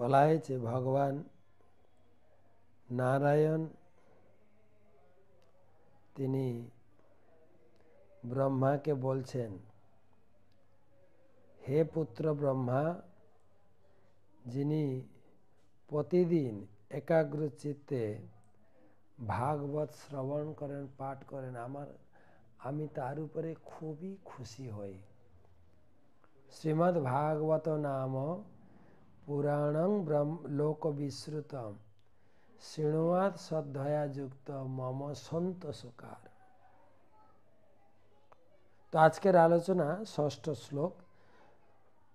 বলা হয়েছে ভগবান নারায়ণ তিনি ব্রহ্মাকে বলছেন, হে পুত্র ব্রহ্মা, যিনি প্রতিদিন একাগ্র চিত্তে ভাগবত শ্রবণ করেন, পাঠ করেন, আমি তার উপরে খুবই খুশি হই। শ্রীমদ্ ভাগবত নাম পুরাণং লোক বিশ্রুতম শৃণুয়াৎ শ্রদ্ধয়া যুক্ত মম সন্তোষকার। তো আজকের আলোচনা ষষ্ঠ শ্লোক।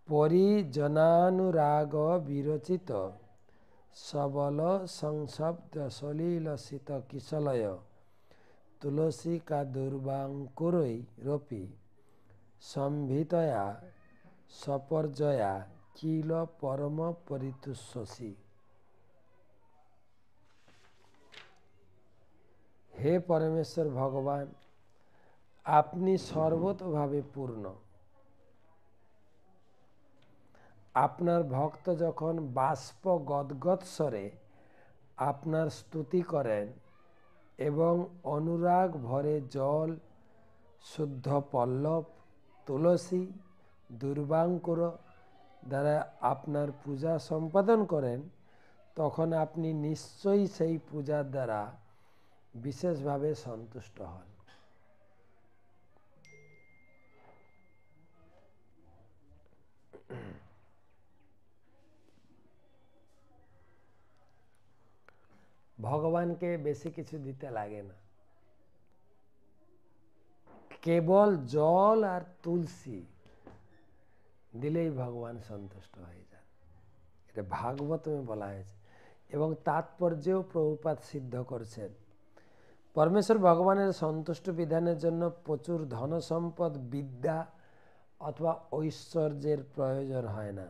পরিজনানুরাগ বিরচিত সবল সংশব্দ সলিলসিত কিশলয় তুলসী কা দুর্বাঙ্কুরৈ রপি সম্ভিতয়া সপর্যয়া কিল পরম পরিতুষ্যসি। হে পরমেশ্বর ভগবান, আপনি সর্বতোভাবে পূর্ণ। আপনার ভক্ত যখন বাষ্প গদগদ স্বরে আপনার স্তুতি করেন এবং অনুরাগ ভরে জল, শুদ্ধ পল্লব, তুলসী, দুর্বাঙ্কুর দ্বারা আপনার পূজা সম্পাদন করেন, তখন আপনি নিশ্চয়ই সেই পূজার দ্বারা বিশেষভাবে সন্তুষ্ট হন। ভগবানকে বেশি কিছু দিতে লাগে না, কেবল জল আর তুলসী দিলেই ভগবান সন্তুষ্ট হয়ে যান। এটা ভাগবতমে বলা হয়েছে এবং তাৎপর্যেও প্রভুপাদ সিদ্ধ করছেন। পরমেশ্বর ভগবানের সন্তুষ্ট বিধানের জন্য প্রচুর ধন সম্পদ, বিদ্যা অথবা ঐশ্বর্যের প্রয়োজন হয় না।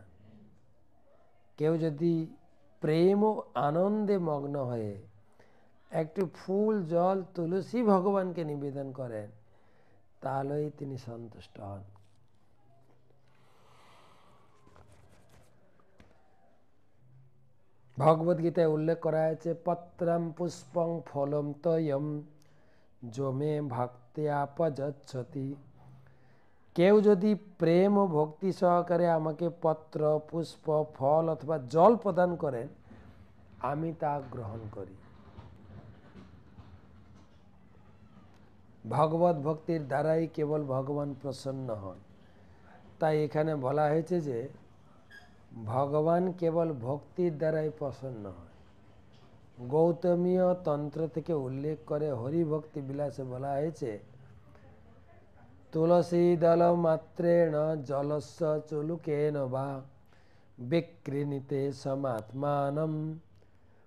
কেউ যদি প্রেম ও আনন্দে মগ্ন হয়ে একটু ফুল, জল, তুলসী ভগবানকে নিবেদন করেন, তাহলেই তিনি সন্তুষ্ট হন। ভগবদ্গীতায় উল্লেখ করা হয়েছে, পত্রম পুষ্পং ফলম তয়ম যমে ভক্ত্যাপযচ্ছতি। কেউ যদি প্রেম ও ভক্তি সহকারে আমাকে পত্র, পুষ্প, ফল অথবা জল প্রদান করেন, আমি তা গ্রহণ করি। ভগবত ভক্তির দ্বারাই কেবল ভগবান প্রসন্ন হন। তাই এখানে বলা হয়েছে যে ভগবান কেবল ভক্তির দ্বারাই প্রসন্ন হয়। গৌতমীয় তন্ত্র থেকে উল্লেখ করে হরিভক্তি বিলাসে বলা হয়েছে, তুলসী দল মাত্রেণ জলস্য চুলুকেন বা বিক্রিণীতে সমাত্মানম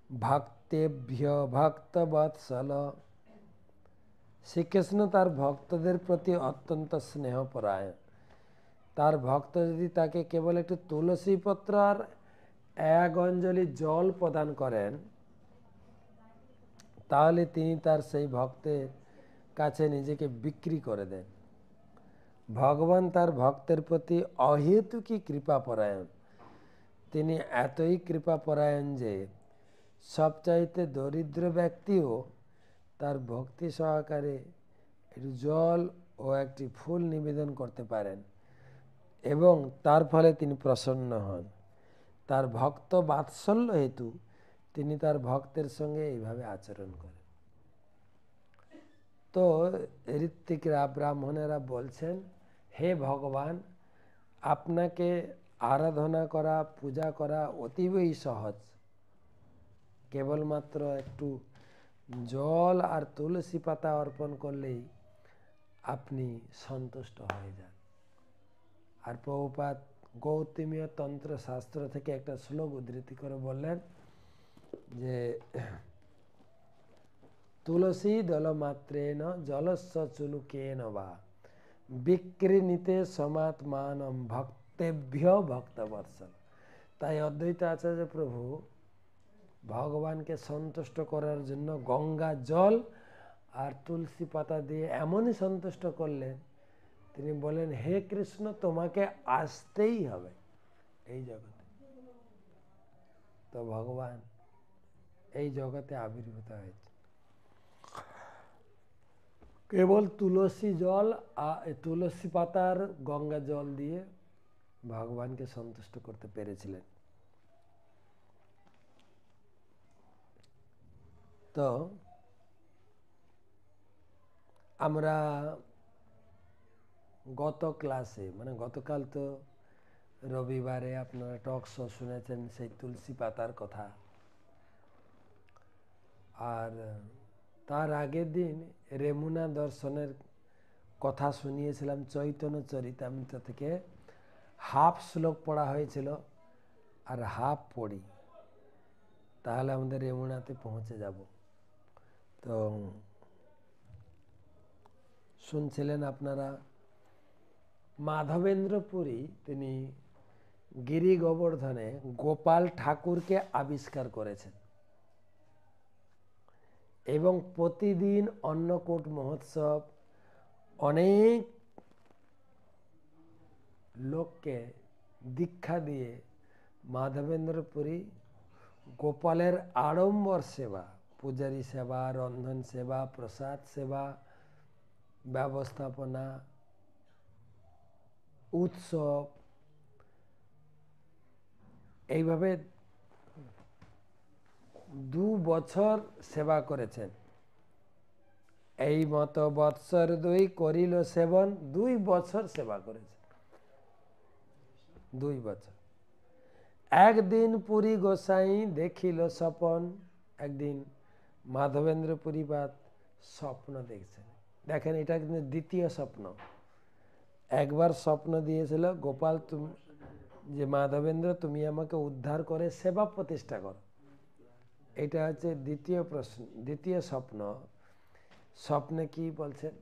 ভক্তেভ্য ভক্তবৎসল। শ্রীকৃষ্ণ তার ভক্তদের প্রতি অত্যন্ত স্নেহপরায়ণ। তার ভক্ত যদি তাকে কেবল একটু তুলসী পত্র আর এক অঞ্জলি জল প্রদান করেন, তাহলে তিনি তার সেই ভক্তের কাছে নিজেকে বিক্রি করে দেন। ভগবান তার ভক্তের প্রতি অহেতুকী কৃপাপরায়ণ। তিনি এতই কৃপাপরায়ণ যে সবচাইতে দরিদ্র ব্যক্তিও তার ভক্তি সহকারে একটু জল ও একটি ফুল নিবেদন করতে পারেন এবং তার ফলে তিনি প্রসন্ন হন। তার ভক্ত বাৎসল্য হেতু তিনি তার ভক্তের সঙ্গে এইভাবে আচরণ করেন। তো ঋত্বিকরা, ব্রাহ্মণেরা বলছেন, হে ভগবান, আপনাকে আরাধনা করা, পূজা করা অতীবই সহজ। কেবলমাত্র একটু জল আর তুলসী পাতা অর্পণ করলেই আপনি সন্তুষ্ট হয়ে যান। আর প্রভুপাদ গৌতমীয় তন্ত্র শাস্ত্র থেকে একটা শ্লোক উদ্ধৃতি করে বললেন যে তুলসী দল মাত্রেণ জলস্য চুলুকেন বা বিক্রিণীতে সমাত্মানম ভক্তেভ্য ভক্তবৎসল। তাই অদ্বৈত আচার্য প্রভু ভগবানকে সন্তুষ্ট করার জন্য গঙ্গা জল আর তুলসী পাতা দিয়ে এমনই সন্তুষ্ট করলেন, তিনি বলেন, হে কৃষ্ণ, তোমাকে আসতেই হবে এই জগতে। তো ভগবান এই জগতে আবির্ভূত হয়েছে। কেবল তুলসী জল তুলসী পাতার গঙ্গা জল দিয়ে ভগবানকে সন্তুষ্ট করতে পেরেছিলেন। তো আমরা গত ক্লাসে মানে গতকাল তো রবিবারে আপনারা টক শো শুনেছেন সেই তুলসী পাতার কথা, আর তার আগের দিন রেমুনা দর্শনের কথা শুনিয়েছিলাম। চৈতন্য চরিতামৃত থেকে হাফ শ্লোক পড়া হয়েছিল, আর হাফ পড়ি, তাহলে আমাদের রেমুনাতে পৌঁছে যাব। তো শুনছিলেন আপনারা মাধবেন্দ্র পুরী তিনি গিরি গোবর্ধনে গোপাল ঠাকুরকে আবিষ্কার করেছেন এবং প্রতিদিন অন্নকূট মহোৎসব অনেক লোককে দীক্ষা দিয়ে মাধবেন্দ্র পুরী গোপালের আড়ম্বর সেবা, পূজারী সেবা, রন্ধন সেবা, প্রসাদ সেবা, ব্যবস্থাপনা, উৎসব, এইভাবে 2 বছর সেবা করেছেন। এই মত বৎসর 2 করিল সেবন, 2 বছর সেবা করেছেন, 2 বছর। একদিন পুরী গোসাই দেখিল স্বপন, একদিন মাধবেন্দ্র পুরীপাদ স্বপ্ন দেখছেন। দেখেন এটা কিন্তু দ্বিতীয় স্বপ্ন। একবার স্বপ্ন দিয়েছিল গোপাল তুমি যে মাধবেন্দ্র তুমি আমাকে উদ্ধার করে সেবা প্রতিষ্ঠা করো, এটা হচ্ছে দ্বিতীয় প্রশ্ন, দ্বিতীয় স্বপ্ন। স্বপ্নে কি বলছেন?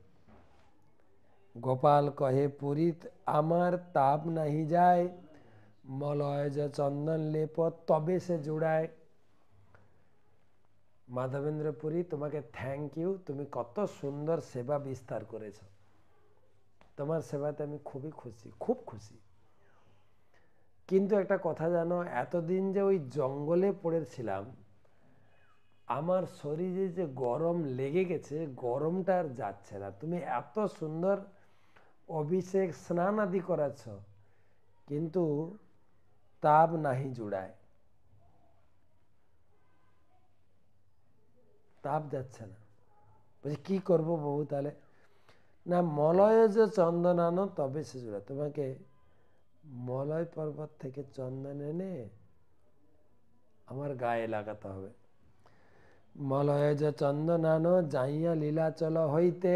গোপাল কহে পুরীত আমার তাপ নাহি যায়, মলয় যে চন্দন লেপ তবে সে জুড়ায়। মাধবেন্দ্র পুরী তোমাকে থ্যাংক ইউ, তুমি কত সুন্দর সেবা বিস্তার করেছ, তোমার সেবাতে আমি খুবই খুশি, খুব খুশি। কিন্তু একটা কথা জানো, এতদিন যে ওই জঙ্গলে পড়েছিলাম, আমার শরীরে যে গরম লেগে গেছে, গরমটা আর যাচ্ছে না। তুমি এত সুন্দর অভিষেক স্নান আদি করাচ্ছ, কিন্তু তাপ নাহি জুড়ায়, তাপ যাচ্ছে না। বলছি কি করবো বাবু তাহলে? না, মলয়ে যে চন্দন আনো তবে সে জুড়ায়। তোমাকে মলয় পর্বত থেকে চন্দন এনে আমার গায়ে লাগাতে হবে। মলয়ে যে চন্দন আনো যাইয়া লীলাচল হইতে,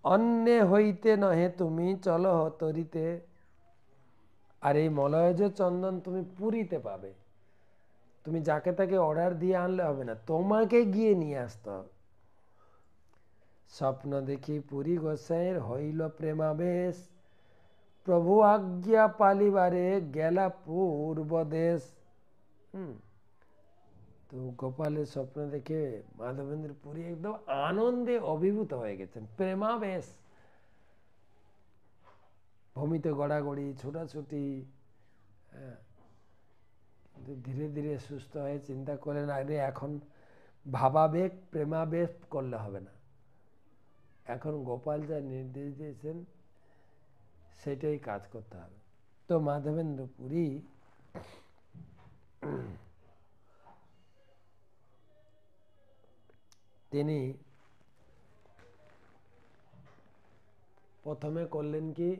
অন্যে হইতে নহে তুমি চলো তরিতে। আর এই মলয় যে চন্দন তুমি পুরীতে পাবে, তুমি যাকে তাকে অর্ডার দিয়ে আনলে হবে না, তোমাকে গিয়ে নিয়ে আসতে হবে। স্বপ্ন দেখি পুরী গোসাইয়ের হইল প্রেমাবেশ, প্রভু আজ্ঞা পালিবারে গেলা পূর্ব দেশ। তো গোপালের স্বপ্ন দেখে মাধবেন্দ্র পুরী একদম আনন্দে অভিভূত হয়ে গেছেন, প্রেমাবেশ। ভূমিতে গড়াগড়ি, ছোটাছুটি, কিন্তু ধীরে ধীরে সুস্থ হয়ে চিন্তা করলেন, আরে এখন ভাবাবেগ প্রেমাবেশ করলে হবে না, এখন গোপাল যা নির্দেশ দিয়েছেন সেটাই কাজ করতে হবে। তো মাধবেন্দ্র পুরী তিনি প্রথমে করলেন কি,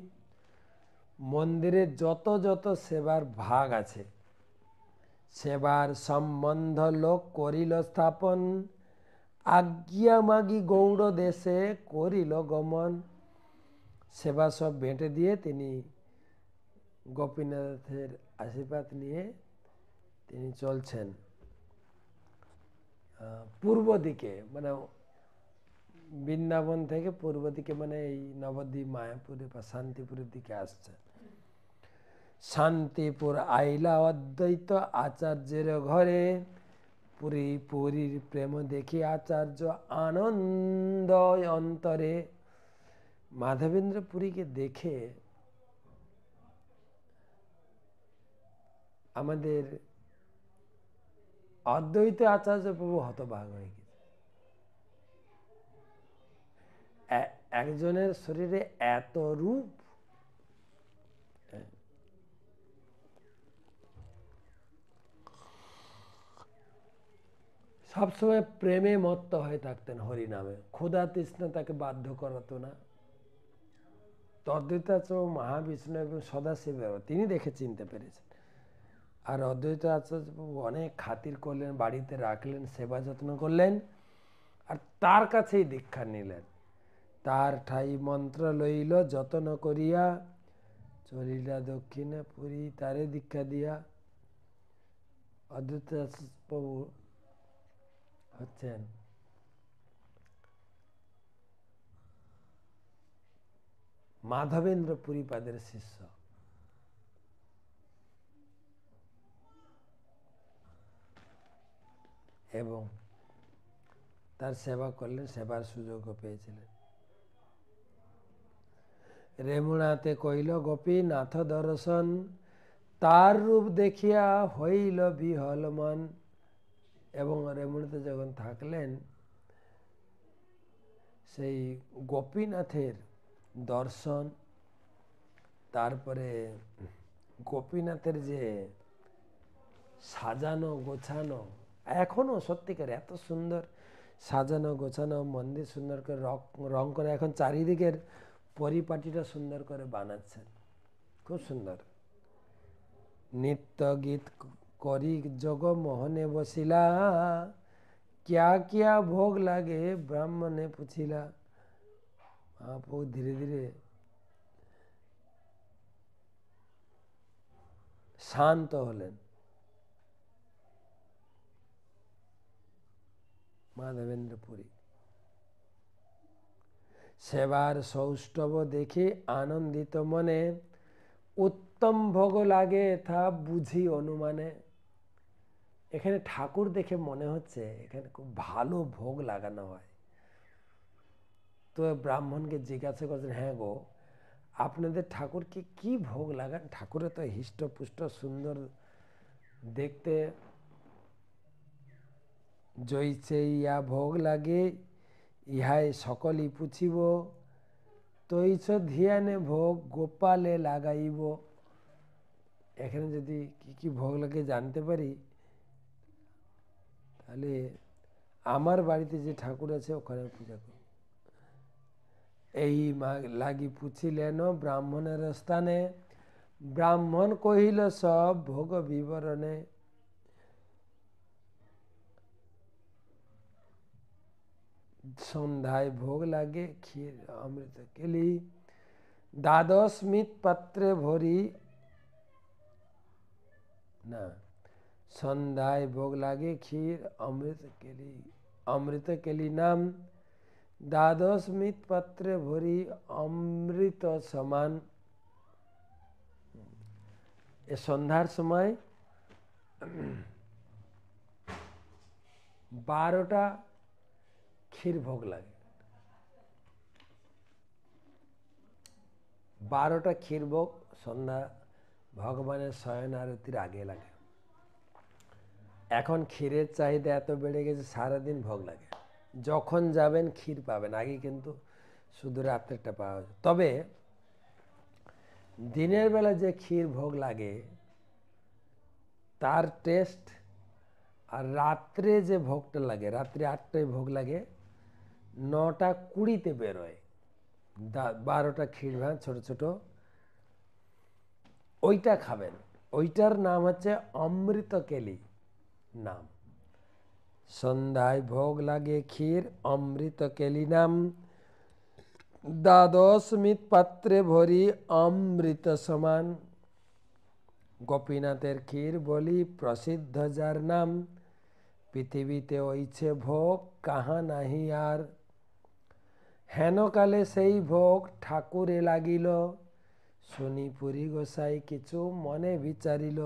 মন্দিরে যত যত সেবার ভাগ আছে সেবার সম্বন্ধ লোক করিল স্থাপন, আজ্ঞা মাগি গৌড় দেশে করিল গমন। সেবা সব বেঁটে দিয়ে তিনি গোপীনাথের আশীর্বাদ নিয়ে তিনি চলছেন পূর্ব দিকে, মানে বৃন্দাবন থেকে পূর্ব দিকে, মানে এই নবদ্বীপ মায়াপুরে বা শান্তিপুরের দিকে আসছে। শান্তিপুর আইলা অদ্বৈত আচার্যের ঘরে, পুরী পুরীর প্রেম দেখি আচার্য আনন্দ অন্তরে। মাধবেন্দ্র পুরীকে দেখে আমাদের অদ্বৈত আচার্য প্রভু হতবাক হয়ে গেছে। একজনের শরীরে এত রূপ, সবসময় প্রেমে মত্ত হয়ে থাকতেন হরিনামে, ক্ষুধা তৃষ্ণা তাকে বাধ্য করাতো না। অদ্বৈতাচার্য মহাবিষ্ণু এবং সদাশিব তিনি দেখে চিনতে পেরেছেন। আর অদ্বৈত আচার্য অনেক খাতির করলেন, বাড়িতে রাখলেন, সেবা যত্ন করলেন, আর তার কাছেই দীক্ষা নিলেন। তার ঠাই মন্ত্র লইল যত্ন করিয়া, চলিলা দক্ষিণে পুরী, তারে দীক্ষা দিয়া। অদ্বৈত প্রভু হচ্ছেন মাধবেন্দ্র পুরীপাদের শিষ্য। এবং তার সেবা করলেন, সেবার সুযোগও পেয়েছিলেন। রেমুনাতে কইল গোপীনাথ দর্শন, তার রূপ দেখিয়া হইল বিহল মন। এবং রেমুনাতে যখন থাকলেন, সেই গোপীনাথের দর্শন, তারপরে গোপীনাথের যে সাজানো গোছানো, এখনো সত্যিকার এত সুন্দর সাজানো গোছানো মন্দির, সুন্দর করে রং করে এখন চারিদিকের পরিপাটিটা সুন্দর করে বানাচ্ছেন, খুব সুন্দর। নিত্য গীত করি যোগ মোহনে বসিলা, क्या क्या ভোগ লাগে ব্রাহ্মণে পুছিলা। মহাপ্রভু ধীরে ধীরে শান্ত হলেন। মাধবেন্দ্র পুরী সেবার সৌষ্ঠব দেখে আনন্দিত মনে, উত্তম ভোগ লাগে তা বুঝি অনুমানে। এখানে ঠাকুর দেখে মনে হচ্ছে এখানে খুব ভালো ভোগ লাগানো হয়। তো ব্রাহ্মণকে জিজ্ঞাসা করছেন, হ্যাঁ গো, আপনাদের ঠাকুরকে কি ভোগ লাগান? ঠাকুরের তো হৃষ্টপুষ্ট সুন্দর দেখতে। জৈছে ইয়া ভোগ লাগে ইহাই সকলই পুছিব, তৈছ ধিয়ানে ভোগ গোপালে লাগাইব। এখানে যদি কি কি ভোগ লাগে জানতে পারি, তাহলে আমার বাড়িতে যে ঠাকুর আছে ওখানে পূজা করব। এই লাগি পুছিলেন ব্রাহ্মণের স্থানে, ব্রাহ্মণ কহিল সব ভোগ বিবরণে। সন্ধ্যায় ভোগ লাগে ক্ষীর অমৃত কেলি, দ্বাদশ মৃৎ পাত্রে ভরি না, সন্ধ্যায় ভোগ লাগে ক্ষীর অমৃত কেলি নাম, দ্বাদশ মৃৎ পাত্রে ভরি অমৃত সমান। এ সন্ধ্যার সময় 12টা ক্ষীর ভোগ লাগে। 12টা ক্ষীর ভোগ সন্ধ্যা ভগবানের শয়ন আরতির আগে লাগে। এখন ক্ষীরের চাহিদা এত বেড়ে গেছে, সারাদিন ভোগ লাগে, যখন যাবেন ক্ষীর পাবেন। আগে কিন্তু শুধু রাত্রেরটা পাওয়া যায়। তবে দিনের বেলা যে ক্ষীর ভোগ লাগে তার টেস্ট, আর রাত্রে যে ভোগটা লাগে, রাত্রে 8টায় ভোগ লাগে, 9:20 বেরোয় 12টা ক্ষীর ভাঙ ছোট ছোট, ওইটা খাবেন। ওইটার নাম হচ্ছে অমৃত কেলি নাম। সন্ধ্যায় ভোগ লাগে ক্ষীর অমৃত কেলি নাম, দ্বাদশ মৃৎ পাত্রে ভরি অমৃত সমান। গোপীনাথের ক্ষীর বলি প্রসিদ্ধ যার নাম, পৃথিবীতে ওইছে ভোগ কাহা নাহি আর। হেনকালে সেই ভোগ ঠাকুরে লাগিল, শুনি পুরী গোসাই কিছু মনে বিচারিল।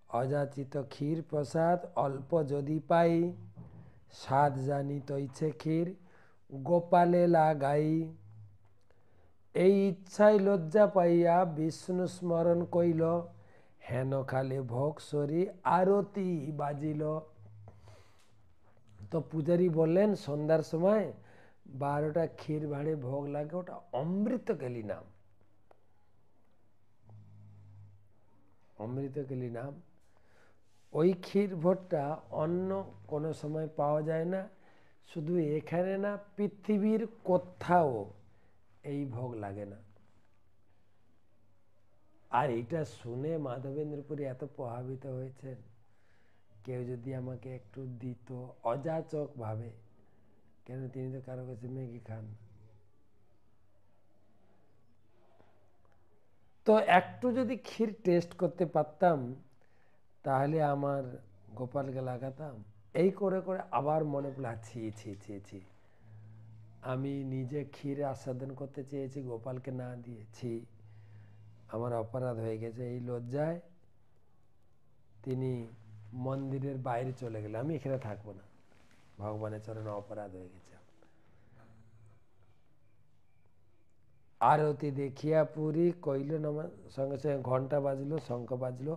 অযাচিত ক্ষীর প্রসাদ অল্প যদি পাই, স্বাদ জানি তৈছে ক্ষীর গোপালে লাগাই। এই ইচ্ছায় লজ্জা পাইয়া বিষ্ণু স্মরণ কইল, হেন খালে ভোগ সরি আরতি বাজিল। তো পূজারী বললেন সন্ধ্যার সময় 12টা ক্ষীর ভাঁড়ে ভোগ লাগে, ওটা অমৃতকেলী নাম, অমৃতকেলী নাম। ওই ক্ষীর ভোগটা অন্য কোনো সময় পাওয়া যায় না, শুধু এখানে না পৃথিবীর কোথাও এই ভোগ লাগে না। আর এটা শুনে মাধবেন্দ্র পুরী এত প্রভাবিত হয়েছেন, কেউ যদি আমাকে একটু দিত অযাচক ভাবে, কেন তিনি তো কারো কাছে ম্যাগি খান, তো একটু যদি ক্ষীর টেস্ট করতে পারতাম তাহলে আমার গোপালকে লাগাতাম। এই করে করে আবার মনে পড়ে ছি ছি ছি ছি, আমি নিজে ক্ষীর আস্বাদন করতে চেয়েছি, গোপালকে না দিয়েছি, আমার অপরাধ হয়ে গেছে। এই লজ্জায় তিনি মন্দিরের বাইরে চলে গেলেন, আমি এখানে থাকবো না, ভগবানের চরণে অপরাধ হয়ে গেছে। আরতি দেখিয়া পুরী কইল সঙ্গে সঙ্গে ঘন্টা বাজলো, শঙ্খ বাজলো,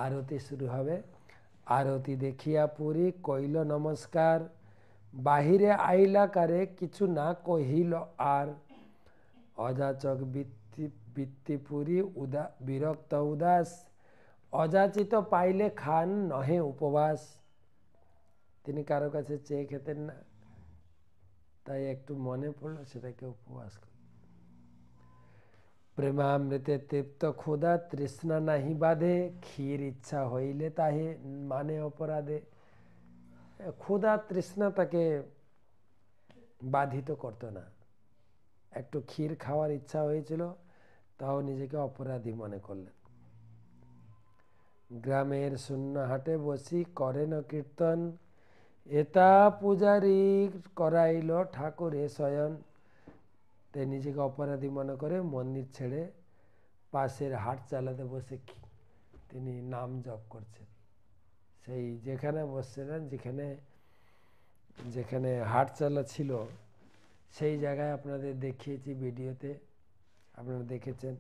আরতি শুরু হবে। আরতি দেখিয়া পুরী কইল নমস্কার, বাহিরে আইলা কারে কিছু না কহিল আর, অযাচক বৃত্তিপুরী বিরক্ত উদাস, অযাচিত পাইলে খান নহে উপবাস। তিনি কারো কাছে চেয়ে খেতেন না, তাই একটু মনে পড়লো সেটাকে উপবাস করে। প্রেমামৃতে তৃপ্ত ক্ষুধা তৃষ্ণা নাহি বাধে, ক্ষীর ইচ্ছা হইলে তাহে মানে অপরাধে। ক্ষুধা তৃষ্ণা তাকে বাধিত করতো না, একটু ক্ষীর খাওয়ার ইচ্ছা হয়েছিল, তাও নিজেকে অপরাধী মনে করলেন। গ্রামের শূন্য হাটে বসি করেন কীর্তন, এতা পূজারী করাইল ঠাকুরে শয়ন। তাই নিজেকে অপরাধী মনে করে মন্দির ছেড়ে পাশের হাট চালাতে বসে তিনি নাম জপ করছেন। সেই যেখানে বসছিলেন, যেখানে যেখানে হাট চালা ছিল সেই জায়গায় আপনাদের দেখিয়েছি ভিডিওতে, আপনারা দেখেছেন,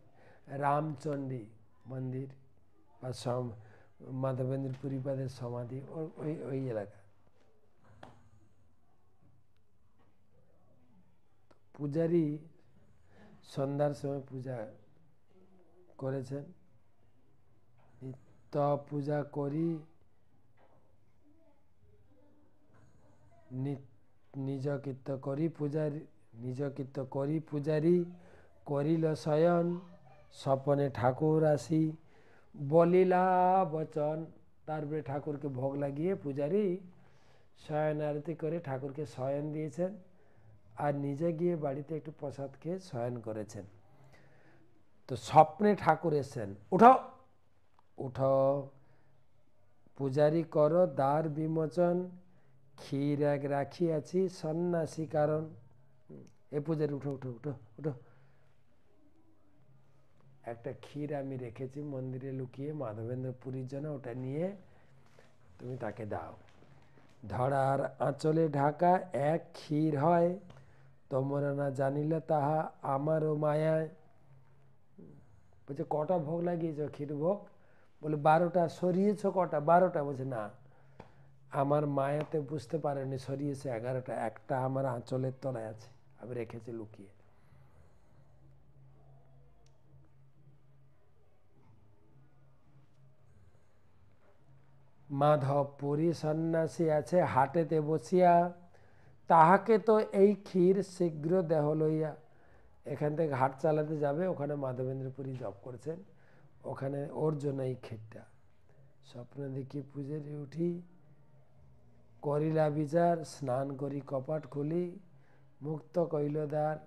রামচণ্ডী মন্দির বা মাধবেন্দ্র পুরীপাদের সমাধি ওই ওই এলাকা। পূজারী সন্ধ্যার সময় পূজা করেছেন, নিত্য পূজা করি নিজ কীর্ত করি পূজারী, নিজ কীর্ত করি পূজারী করিল শয়ন, স্বপনে ঠাকুর আসি বলিলা বচন। তারপরে ঠাকুরকে ভোগ লাগিয়ে পূজারী শয়ন আরতি করে ঠাকুরকে শয়ন দিয়েছেন, আর নিজে গিয়ে বাড়িতে একটু প্রসাদ খেয়ে শয়ন করেছেন। তো স্বপ্নে ঠাকুর এসেছেন, উঠো উঠো পূজারী কর দ্বার বিমোচন, ক্ষীর এক রাখিয়াছি সন্ন্যাসী কারণ। এ পূজারী উঠো উঠো উঠো উঠো, একটা ক্ষীর আমি রেখেছি মন্দিরে লুকিয়ে মাধবেন্দ্র পুরীর জন্য, ওটা নিয়ে তুমি তাকে দাও। ধরার আঁচলে ঢাকা এক ক্ষীর হয়, তোমরা না জানিলে তাহা আমারও মায়ায়। বলছে কটা ভোগ লাগিয়েছ ক্ষীর ভোগ? বলে 12টা। সরিয়েছ কটা? 12টা। বলছে না, আমার মায়াতে বুঝতে পারেনি সরিয়েছে 11টা, একটা আমার আঁচলের তলায় আছে, আমি রেখেছি লুকিয়ে। মাধব পুরী সন্ন্যাসী আছে হাটেতে বসিয়া, তাহাকে তো এই ক্ষীর শীঘ্র দেহ লইয়া। এখান থেকে হাট চালাতে যাবে, ওখানে মাধবেন্দ্র পুরী জপ করছেন, ওখানে ওর জন্য এই ক্ষীরটা। স্বপ্ন দেখি পূজারি উঠি করিলা বিচার, স্নান করি কপাট খুলি, মুক্ত কইল দ্বার,